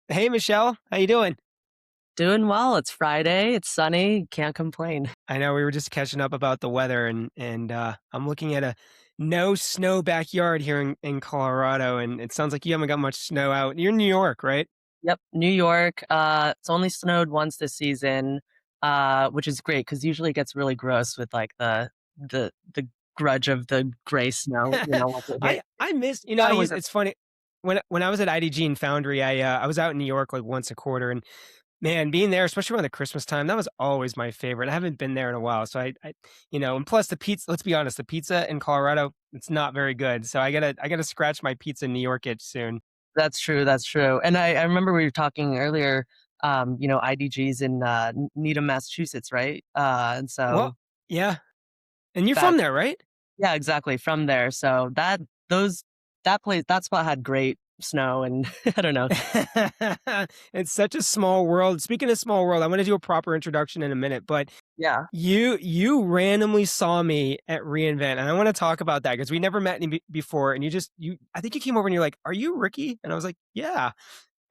Hey Michelle, how you doing? Doing well. It's Friday. It's sunny. Can't complain. I know we were just catching up about the weather and I'm looking at a no snow backyard here in Colorado, and it sounds like you haven't got much snow out. You're in New York, right? Yep, New York. It's only snowed once this season, which is great because usually it gets really gross with like the grudge of the gray snow. Once it hit. I miss, Got a winter. it's funny when I was at IDG and Foundry, I was out in New York like once a quarter, and man, being there, especially around the Christmas time, that was always my favorite. I haven't been there in a while, so and plus the pizza. Let's be honest, the pizza in Colorado, it's not very good. So I gotta scratch my pizza New York itch soon. That's true. That's true. And I remember we were talking earlier. IDG's in Needham, Massachusetts, right? And Well, so yeah, and you're from that there, right? yeah, exactly from there. So those that spot had great snow, and I don't know. It's such a small world. Speaking of small world, I'm going to do a proper introduction in a minute, but Yeah. you randomly saw me at reInvent, and I want to talk about that because we never met before, and you I think you came over and you're like, "Are you Ricky?" And I was like, "Yeah."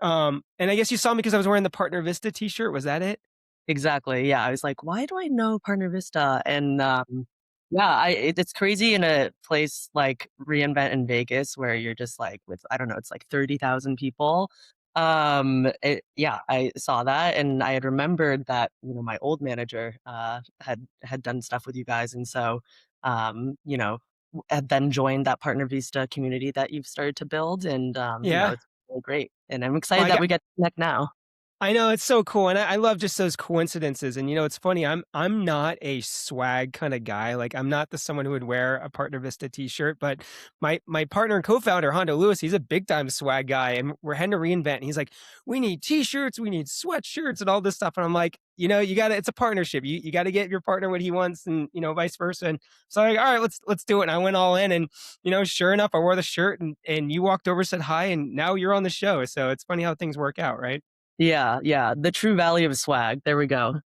And I guess you saw me because I was wearing the Partner Vista t-shirt. Was that it? Exactly, yeah, I was like, "Why do I know Partner Vista?" And, yeah, it's crazy in a place like reInvent in Vegas where you're just, like, with I don't know, it's like 30,000 people. Yeah, I saw that, and I had remembered that, my old manager, had done stuff with you guys, and so, had then joined that Partner Vista community that you've started to build, and, Yeah. it's really great, and I'm Well, excited that we get to connect now. I know, it's so cool, and I love just those coincidences, and, it's funny, I'm not a swag kinda guy, like, I'm not the someone who would wear a Partner Vista t-shirt, but my partner and co-founder, Hondo Lewis, he's a big time swag guy, and we're heading to reInvent, and he's like, "We need t-shirts, we need sweatshirts, and all this stuff," and I'm like, you gotta it's a partnership, you gotta get your partner what he wants and, vice versa, and so I'm like, "Alright, let's do it," and I went all in, and, sure enough, I wore the shirt, and you walked over, said hi, and now you're on the show, so it's funny how things work out, right? Yeah, yeah, the true value of swag, there we go.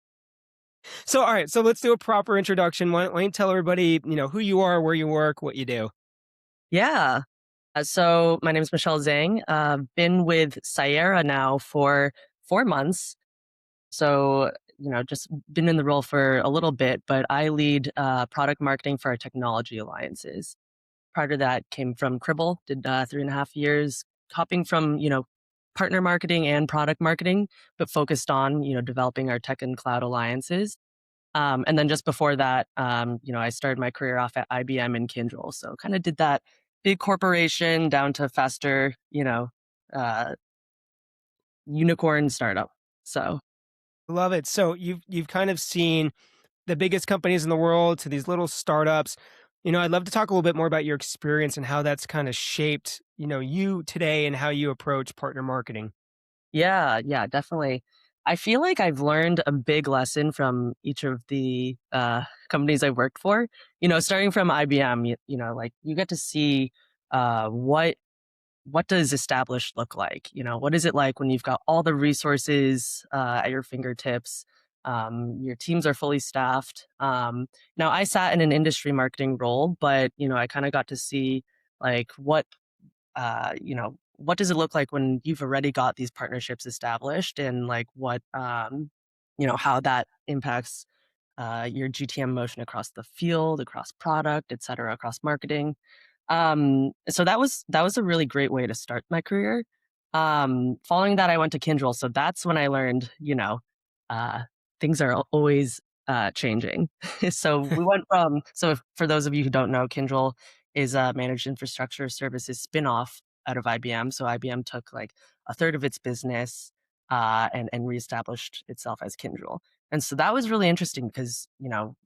So, all right. So let's do a proper introduction. Why don't you tell everybody, who you are, where you work, what you do? Yeah, so my name is Michelle Zhang, been with Sierra now for 4 months, so, just been in the role for a little bit, but I lead, product marketing for our technology alliances. Prior to that, came from Cribble, did, 3.5 years, hopping from, partner marketing and product marketing, but focused on, developing our tech and cloud alliances. And then just before that, I started my career off at IBM and Kyndryl. So kind of did that big corporation down to faster, uh, unicorn startup. So Love it. So you've kind of seen the biggest companies in the world to these little startups. I'd love to talk a little bit more about your experience and how that's kind of shaped, you today and how you approach partner marketing. yeah, yeah, definitely. I feel like I've learned a big lesson from each of the companies I worked for. Starting from IBM, like you get to see what does established look like? What is it like when you've got all the resources at your fingertips? Your teams are fully staffed. Now, I sat in an industry marketing role, but I kind of got to see like what does it look like when you've already got these partnerships established, and like how that impacts your GTM motion across the field, across product, et cetera, across marketing. So that was a really great way to start my career. Following that, I went to Kyndryl, so that's when I learned, uh, things are always changing. So we went from for those of you who don't know, Kyndryl is a managed infrastructure services spinoff out of IBM. So IBM took like a third of its business and reestablished itself as Kyndryl. And so that was really interesting because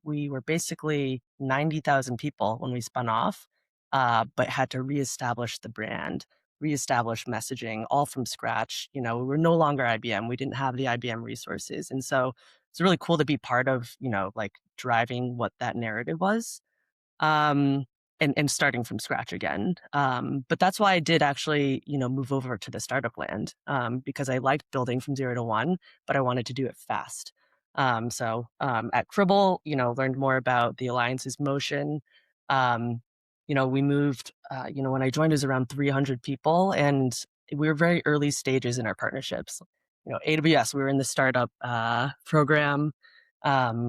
we were basically 90,000 people when we spun off, but had to reestablish the brand, reestablish messaging all from scratch. We were no longer IBM. We didn't have the IBM resources. And so it's really cool to be part of, like driving what that narrative was. Um, and starting from scratch again. But that's why I did actually, move over to the startup land, because I liked building from 0 to 1, but I wanted to do it fast. At Cribble, learned more about the alliance's motion. We moved, when I joined, it was around 300 people, and we were very early stages in our partnerships. AWS, we were in the startup program.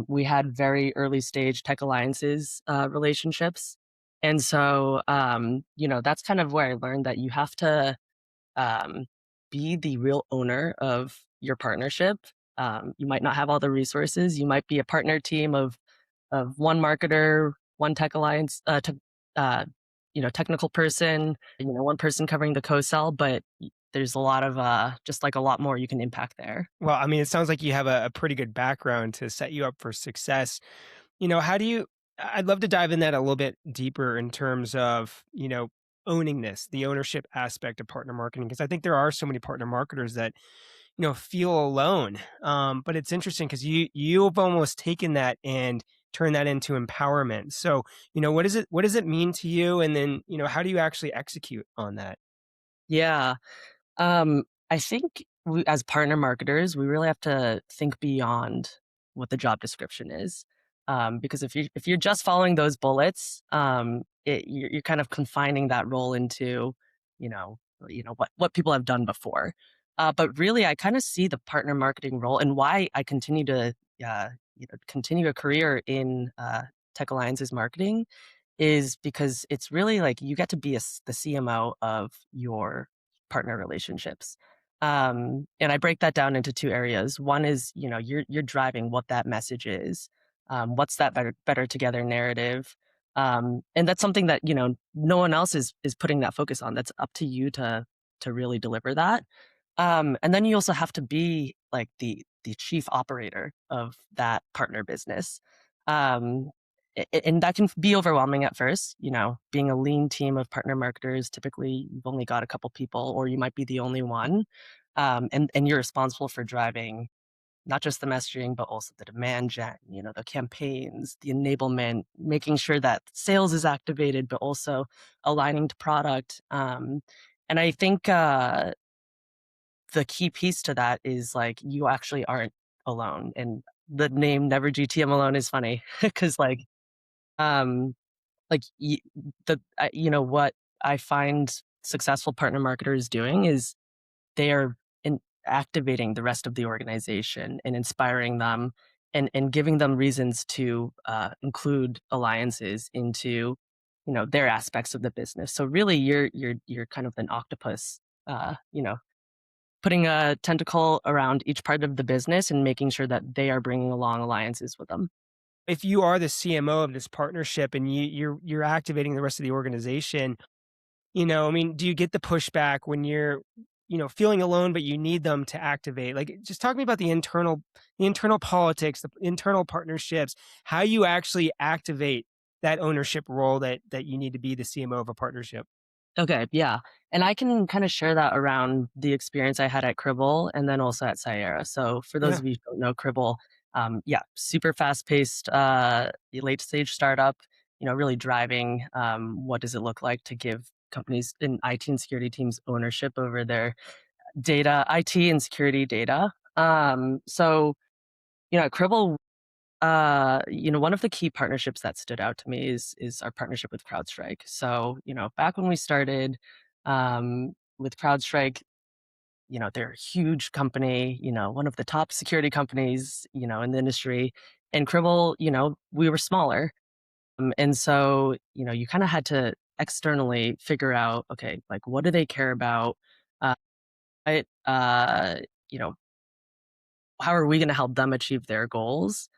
We had very early stage tech alliances relationships. And so, that's kind of where I learned that you have to um, be the real owner of your partnership. You might not have all the resources. You might be a partner team of one marketer, one tech alliance, uh, technical person, one person covering the co-sell, but there's a lot of just like a lot more you can impact there. Well, I mean, it sounds like you have a pretty good background to set you up for success. How do you I'd love to dive in that a little bit deeper in terms of, owning this, the ownership aspect of partner marketing, because I think there are so many partner marketers that, feel alone. But it's interesting because you've almost taken that and turned that into empowerment. So, what does it mean to you? And then, how do you actually execute on that? Yeah. I think as partner marketers, we really have to think beyond what the job description is, because if you're just following those bullets, you're kind of confining that role into, what people have done before. But really, I kind of see the partner marketing role and why I continue to, continue a career in tech alliances marketing is because it's really like you get to be the CMO of your partner relationships. And I break that down into two areas. One is, you're driving what that message is. What's that better together narrative? And that's something that, no one else is putting that focus on. That's up to you to really deliver that. And then you also have to be like the chief operator of that partner business. Um, and that can be overwhelming at first. Being a lean team of partner marketers, typically you've only got a couple people, or you might be the only one, and you're responsible for driving not just the messaging, but also the demand gen, the campaigns, the enablement, making sure that sales is activated, but also aligning to product. And I think the key piece to that is like you actually aren't alone. And the name Never GTM Alone is funny because um like what I find successful partner marketers doing is they are activating the rest of the organization and inspiring them and giving them reasons to include alliances into their aspects of the business. So really you're kind of an octopus, putting a tentacle around each part of the business and making sure that they are bringing along alliances with them. If you are the CMO of this partnership and you're activating the rest of the organization, I mean, do you get the pushback when you're, feeling alone, but you need them to activate? Like, just talk to me about the internal politics, the internal partnerships, how you actually activate that ownership role that you need to be the CMO of a partnership. Okay, yeah. And I can kind of share that around the experience I had at Cribble and then also at Sierra. So for those Yeah. of you who don't know Cribble, yeah, super fast paced, late stage startup, really driving what does it look like to give companies in IT and security teams ownership over their data, IT and security data. So, at Cribble, one of the key partnerships that stood out to me is our partnership with CrowdStrike. So, back when we started with CrowdStrike, they're a huge company, one of the top security companies, in the industry. And Cribble, we were smaller. And so, you kind of had to externally figure out, okay, like what do they care about? Uh, I, you know, how are we going to help them achieve their goals?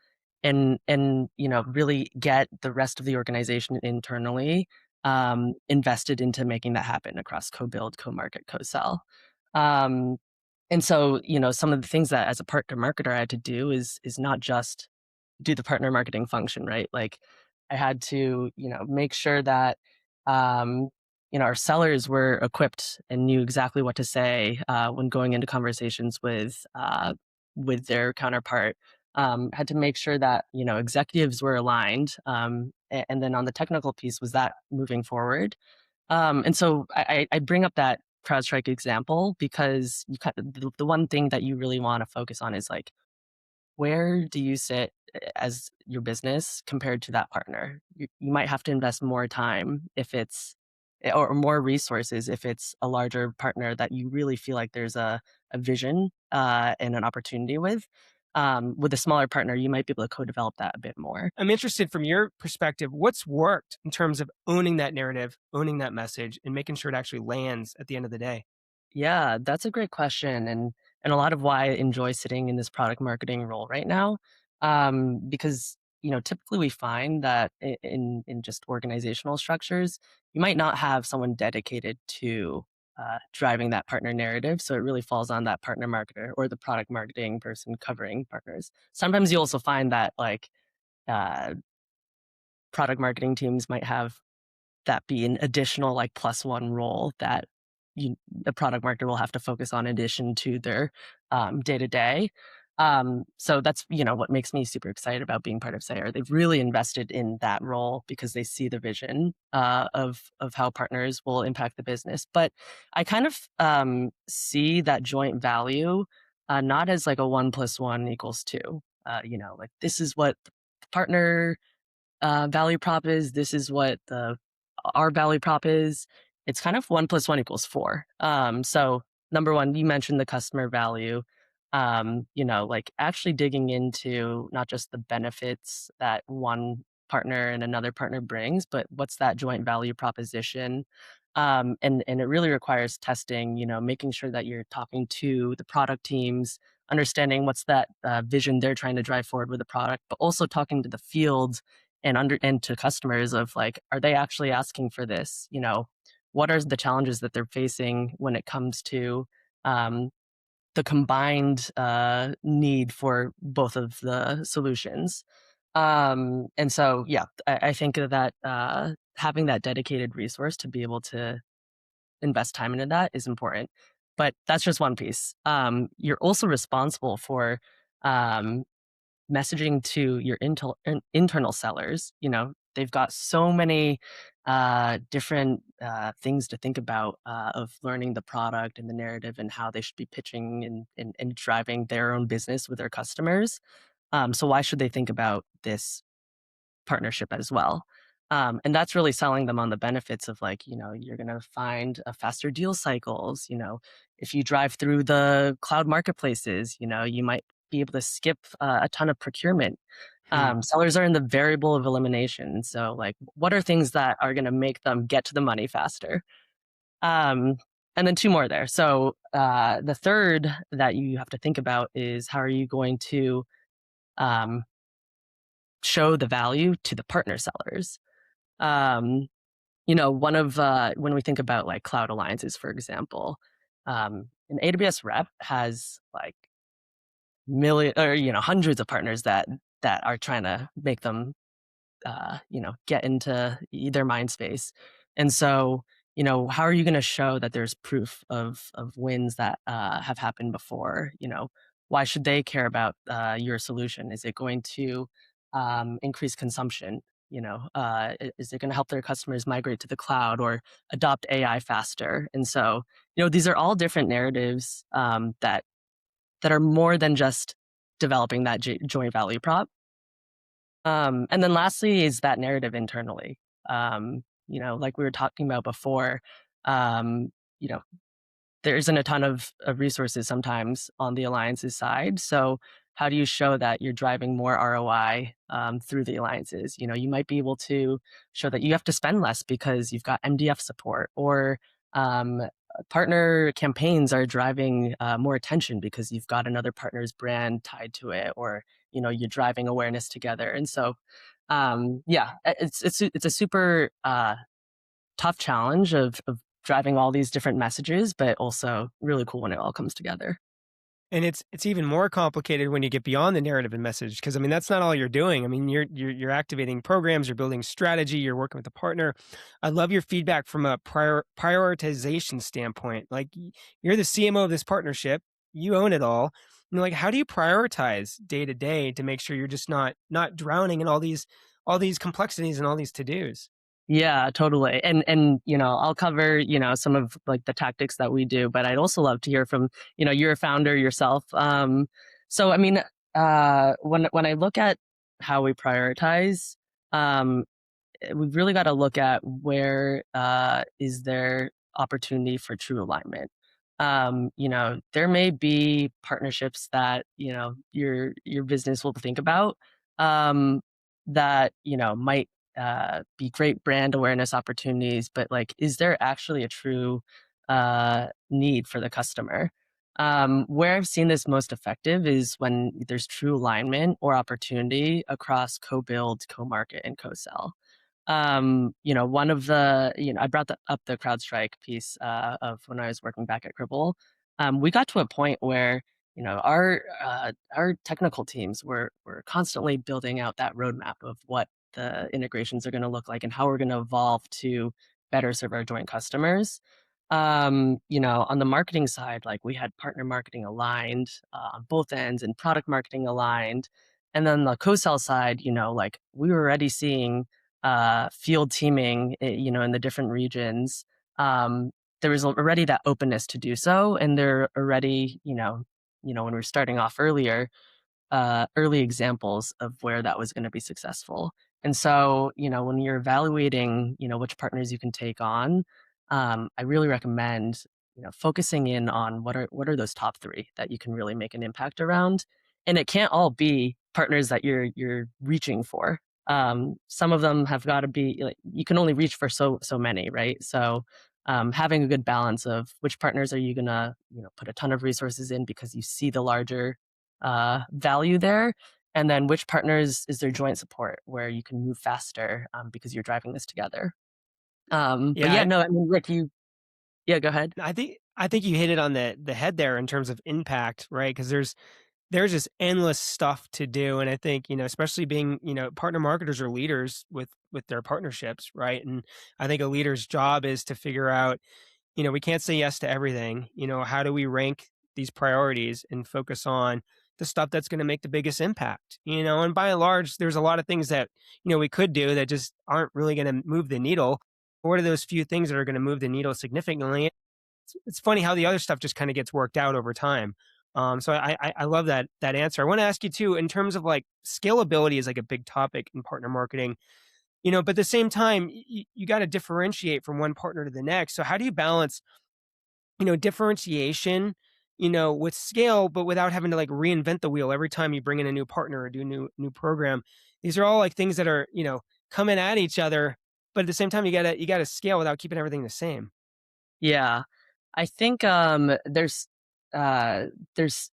And really get the rest of the organization internally invested into making that happen across co-build, co-market, co-sell. Um, and so, some of the things that as a partner marketer I had to do is not just do the partner marketing function, right? Like I had to, make sure that um, our sellers were equipped and knew exactly what to say when going into conversations with their counterpart. Had to make sure that executives were aligned, and then on the technical piece was that moving forward. And so I bring up that CrowdStrike example because the one thing that you really want to focus on is like where do you sit as your business compared to that partner? You might have to invest more time if it's or more resources if it's a larger partner that you really feel like there's a vision and an opportunity with. With a smaller partner, you might be able to co-develop that a bit more. I'm interested from your perspective, what's worked in terms of owning that narrative, owning that message, and making sure it actually lands at the end of the day? Yeah, that's a great question, and a lot of why I enjoy sitting in this product marketing role right now, because typically we find that in just organizational structures, you might not have someone dedicated to driving that partner narrative, so it really falls on that partner marketer or the product marketing person covering partners. Sometimes you also find that uh, product marketing teams might have that be an additional, like, plus one role that the product marketer will have to focus on in addition to their, day-to-day. So that's, what makes me super excited about being part of Sayer. They've really invested in that role because they see the vision, of how partners will impact the business. But I kind of, see that joint value, not as like a 1 plus 1 equals 2. Like, this is what the partner value prop is. This is what the our value prop is. It's kind of 1 plus 1 equals 4. So number one, you mentioned the customer value. Like actually digging into not just the benefits that one partner and another partner brings, but what's that joint value proposition. And it really requires testing, making sure that you're talking to the product teams, understanding what's that vision they're trying to drive forward with the product, but also talking to the field and to customers of like, are they actually asking for this? What are the challenges that they're facing when it comes to um, the combined need for both of the solutions? And so, yeah, I think that having that dedicated resource to be able to invest time into that is important. But that's just one piece. You're also responsible for um, messaging to your internal sellers. They've got so many different things to think about of learning the product and the narrative and how they should be pitching and driving their own business with their customers. So why should they think about this partnership as well? And that's really selling them on the benefits of, like, you're going to find a faster deal cycles. If you drive through the cloud marketplaces, you might be able to skip a ton of procurement. Hmm. Sellers are in the variable of elimination. So, like, what are things that are going to make them get to the money faster? Um, and then two more there. So, the third that you have to think about is how are you going to um, show the value to the partner sellers? Um, one of when we think about like cloud alliances, for example, an AWS rep has like million or hundreds of partners that are trying to make them get into their mind space. And so, how are you going to show that there's proof of wins that have happened before? Why should they care about your solution? Is it going to increase consumption? Is it going to help their customers migrate to the cloud or adopt AI faster? And so, these are all different narratives that are more than just developing that joint value prop. And then lastly is that narrative internally. Like we were talking about before, um, you know, there isn't a ton of resources sometimes on the alliances side. So how do you show that you're driving more ROI through the alliances? You might be able to show that you have to spend less because you've got MDF support, or um, partner campaigns are driving more attention because you've got another partner's brand tied to it, or you're driving awareness together. And so, yeah, it's a super tough challenge of driving all these different messages, but also really cool when it all comes together. And it's even more complicated when you get beyond the narrative and message, because I mean that's not all you're doing. I mean you're activating programs, you're building strategy, you're working with a partner. I love your feedback from a prioritization standpoint. Like you're the CMO of this partnership, you own it all. And like how do you prioritize day to day to make sure you're just not drowning in all these complexities and all these to dos? Yeah, totally. And I'll cover, some of like the tactics that we do, but I'd also love to hear from, you're a founder yourself. So I mean, when I look at how we prioritize, um, we've really got to look at where is there opportunity for true alignment. There may be partnerships that your business will think about um, that might be great brand awareness opportunities, but like, is there actually a true need for the customer? Where I've seen this most effective is when there's true alignment or opportunity across co-build, co-market, and co-sell. One of the, I brought up the CrowdStrike piece of when I was working back at Cribble. We got to a point where, our technical teams were constantly building out that roadmap of what the integrations are going to look like and how we're going to evolve to better serve our joint customers. On the marketing side, like we had partner marketing aligned on both ends and product marketing aligned. And then the co-sell side, like we were already seeing field teaming, in the different regions. Um, there was already that openness to do so, and there already, when we are starting off earlier, early examples of where that was going to be successful. And so, when you're evaluating, which partners you can take on, I really recommend, focusing in on what are those top three that you can really make an impact around. And it can't all be partners that you're reaching for. Some of them have got to be like you can only reach for so many, right? So having a good balance of which partners are you gonna put a ton of resources in because you see the larger value there, and then which partners is there joint support where you can move faster because you're driving this together. But yeah, Yeah, no, I mean, Rick, yeah, go ahead. I think you hit it on the head there in terms of impact, right? Because there's just endless stuff to do, and I think especially being partner marketers or leaders with their partnerships, right? And I think a leader's job is to figure out we can't say yes to everything. How do we rank these priorities and focus on the stuff that's going to make the biggest impact? And by and large, there's a lot of things that, we could do that just aren't really going to move the needle. What are those few things that are going to move the needle significantly? It's funny how the other stuff just kind of gets worked out over time. So I love that answer. I want to ask you too, in terms of like scalability is like a big topic in partner marketing. But at the same time, you got to differentiate from one partner to the next. So how do you balance differentiation, with scale, but without having to like reinvent the wheel every time you bring in a new partner or do a new program? These are all like things that are, coming at each other, but at the same time, you gotta scale without keeping everything the same. Yeah, I think there's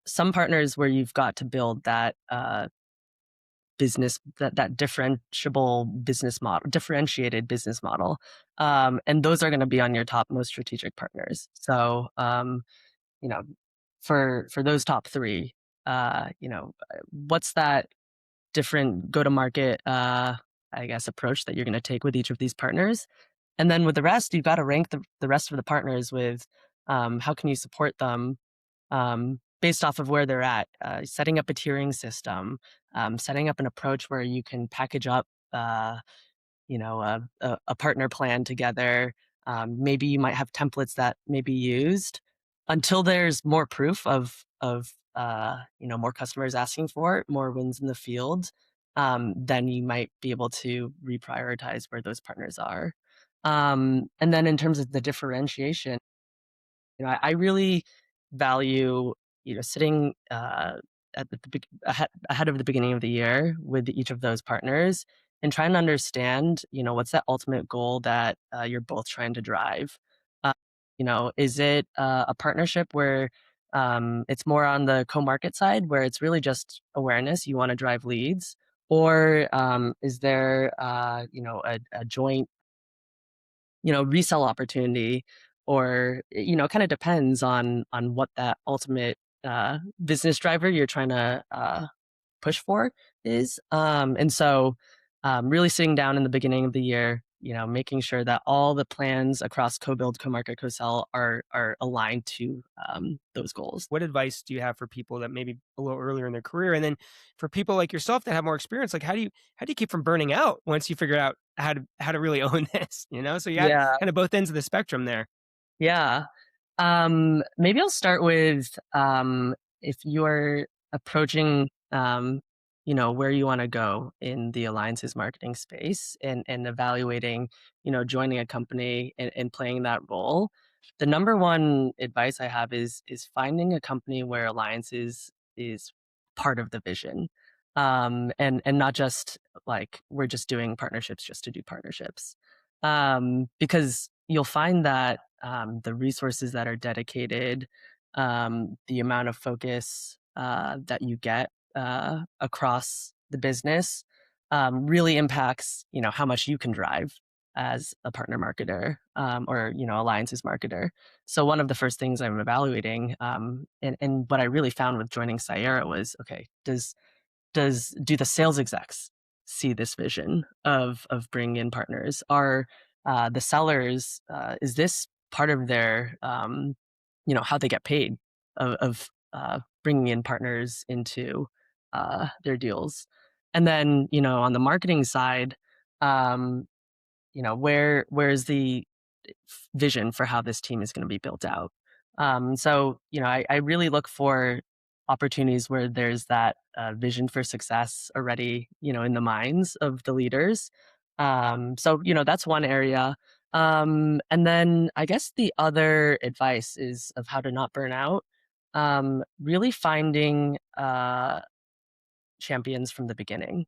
some partners where you've got to build that that differentiated business model, and those are going to be on your top most strategic partners. So you know, for those top three, what's that different go to market, I guess, approach that you're going to take with each of these partners? And then with the rest, you've got to rank the rest of the partners with how can you support them based off of where they're at, setting up a tiering system, setting up an approach where you can package up a partner plan together. Maybe you might have templates that may be used until there's more proof of more customers asking for it, more wins in the field. Then you might be able to reprioritize where those partners are. And then in terms of the differentiation, I really value, sitting at ahead of the beginning of the year with each of those partners and trying to understand, what's that ultimate goal that you're both trying to drive. Uh, is it a partnership where it's more on the co-market side, where it's really just awareness, you want to drive leads, or is there, a joint resell opportunity, or kind of depends on what that ultimate business driver you're trying to push for is. And so really sitting down in the beginning of the year, making sure that all the plans across co-build, co-market, co-sell are aligned to those goals. What advice do you have for people that maybe a little earlier in their career, and then for people like yourself that have more experience, like how do you keep from burning out once you figure out how to really own this? So you got Yeah, kind of both ends of the spectrum there. yeah. Maybe I'll start with if you're approaching, where you want to go in the alliances marketing space and evaluating, joining a company and playing that role, the number one advice I have is finding a company where alliances is part of the vision. And not just like we're just doing partnerships just to do partnerships. Because you'll find that the resources that are dedicated, the amount of focus that you get across the business really impacts how much you can drive as a partner marketer or alliances marketer. So one of the first things I'm evaluating and what I really found with joining Sierra was, okay, do the sales execs see this vision of bringing in partners? Are the sellers, is this part of their how they get paid of bringing in partners into their deals? And then on the marketing side, um, where's the vision for how this team is going to be built out? So I really look for opportunities where there's that vision for success already, in the minds of the leaders. So that's one area. And then I guess the other advice is of how to not burn out. Really finding champions from the beginning.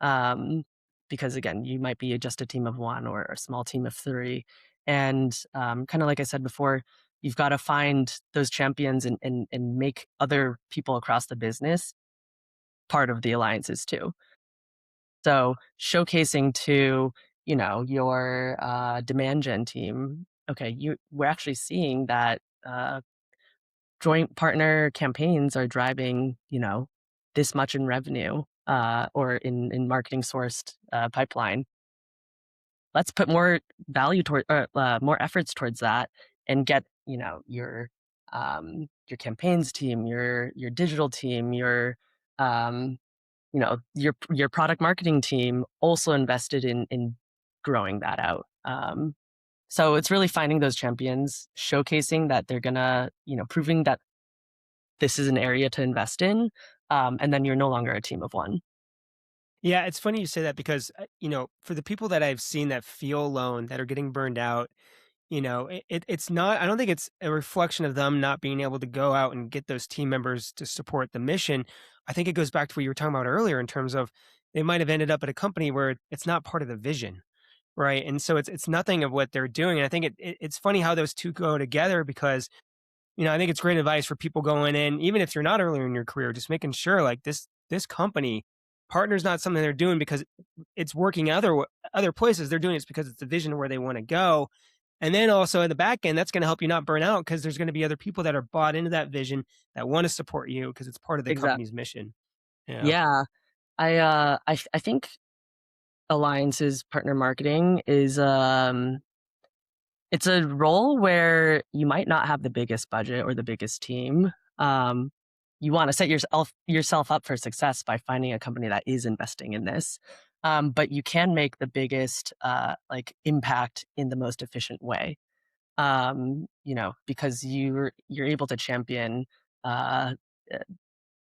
Um, because again, you might be just a team of one or a small team of three. And kind of like I said before, you've got to find those champions and make other people across the business part of the alliances too. So showcasing to, your demand gen team, okay, we're actually seeing that joint partner campaigns are driving, this much in revenue, or in marketing sourced, pipeline. Let's put more value toward more efforts towards that and get, your campaigns team, your digital team, um, your product marketing team also invested in growing that out. So it's really finding those champions, showcasing that they're gonna, proving that this is an area to invest in, and then you're no longer a team of one. Yeah, it's funny you say that because, for the people that I've seen that feel alone, that are getting burned out, it's not, I don't think it's a reflection of them not being able to go out and get those team members to support the mission. I think it goes back to what you were talking about earlier in terms of they might have ended up at a company where it's not part of the vision, right? And so it's nothing of what they're doing. And I think it's funny how those two go together because I think it's great advice for people going in, even if you're not earlier in your career, just making sure like this company partner's not something they're doing because it's working other places. They're doing it because it's the vision where they want to go. And then also in the back end, that's going to help you not burn out because there's going to be other people that are bought into that vision that want to support you because it's part of the Exactly. company's mission. Yeah. Yeah. I think alliances partner marketing is it's a role where you might not have the biggest budget or the biggest team. Um, you want to set yourself up for success by finding a company that is investing in this. But you can make the biggest like impact in the most efficient way. Because you're able to champion uh,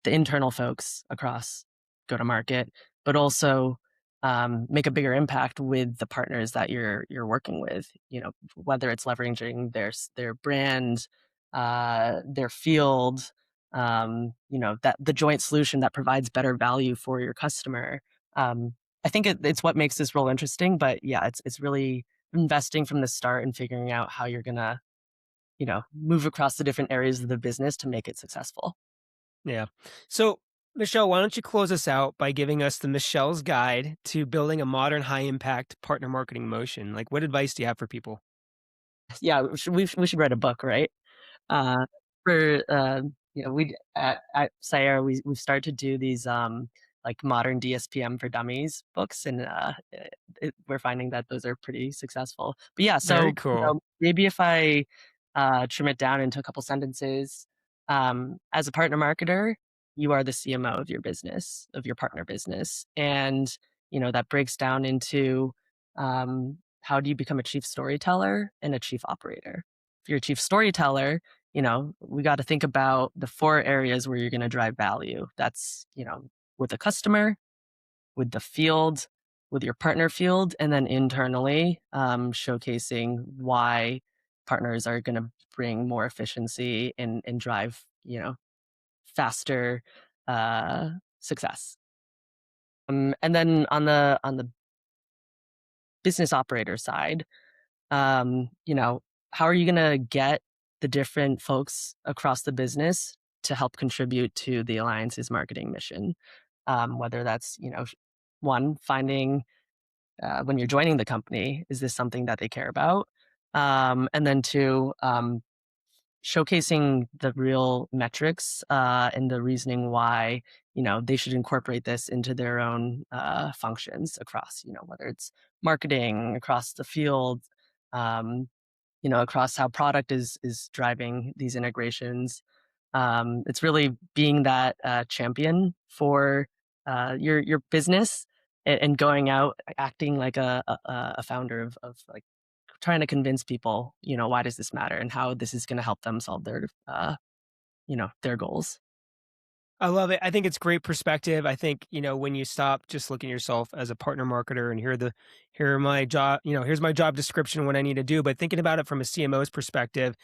the internal folks across go to market, but also make a bigger impact with the partners that you're working with. Whether it's leveraging their brand, their field, that the joint solution that provides better value for your customer. Um, I think it's what makes this role interesting. But yeah, it's really investing from the start and figuring out how you're gonna move across the different areas of the business to make it successful. Yeah. So, Michelle, why don't you close us out by giving us the Michelle's guide to building a modern high impact partner marketing motion? Like, what advice do you have for people? Yeah, we should write a book, right? Uh, for we at Sierra we've started to do these like modern DSPM for dummies books, and we're finding that those are pretty successful. But yeah, Very so cool. maybe if I trim it down into a couple sentences, as a partner marketer, you are the CMO of your business, of your partner business, and that breaks down into how do you become a chief storyteller and a chief operator. If you're a chief storyteller, we got to think about the four areas where you're going to drive value. That's, with the customer, with the field, with your partner field, and then internally, showcasing why partners are going to bring more efficiency and drive, faster success. And then on the business operator side, how are you going to get the different folks across the business to help contribute to the alliance's marketing mission? Whether that's one, finding when you're joining the company, is this something that they care about? And then two, showcasing the real metrics and the reasoning why they should incorporate this into their own functions across whether it's marketing across the field, um, across how product is driving these integrations. It's really being that champion for your business and going out acting like a founder of like trying to convince people, why does this matter and how this is going to help them solve their goals. I love it. I think it's great perspective. I think, when you stop just looking at yourself as a partner marketer and here are my job, here's my job description, what I need to do, but thinking about it from a CMO's perspective,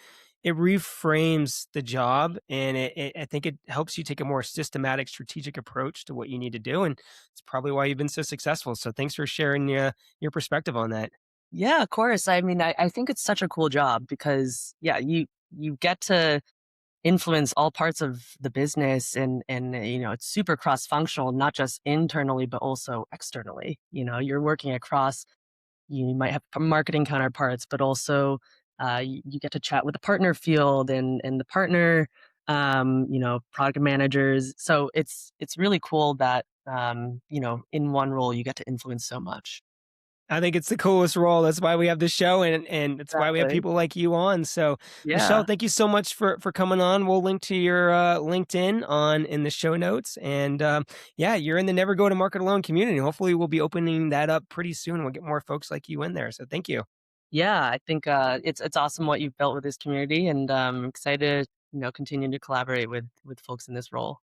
it reframes the job and I think it helps you take a more systematic, strategic approach to what you need to do. And it's probably why you've been so successful. So thanks for sharing your perspective on that. Yeah, of course. I mean, I think it's such a cool job because yeah, you get to influence all parts of the business and it's super cross functional, not just internally but also externally. You're working across. You might have marketing counterparts, but also you get to chat with the partner field and the partner, product managers. So it's really cool that in one role you get to influence so much. I think it's the coolest role. That's why we have this show, and it's why we have Exactly. people like you on. So, Michelle, Yeah. thank you so much for coming on. We'll link to your LinkedIn on in the show notes, and yeah, you're in the Never Go to Market Alone community. Hopefully, we'll be opening that up pretty soon. We'll get more folks like you in there. So, thank you. Yeah, I think it's awesome what you've built with this community, and I'm excited, continue to collaborate with folks in this role.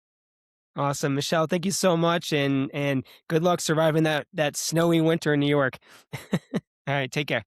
Awesome, Michelle. Thank you so much, and good luck surviving that snowy winter in New York. All right, take care.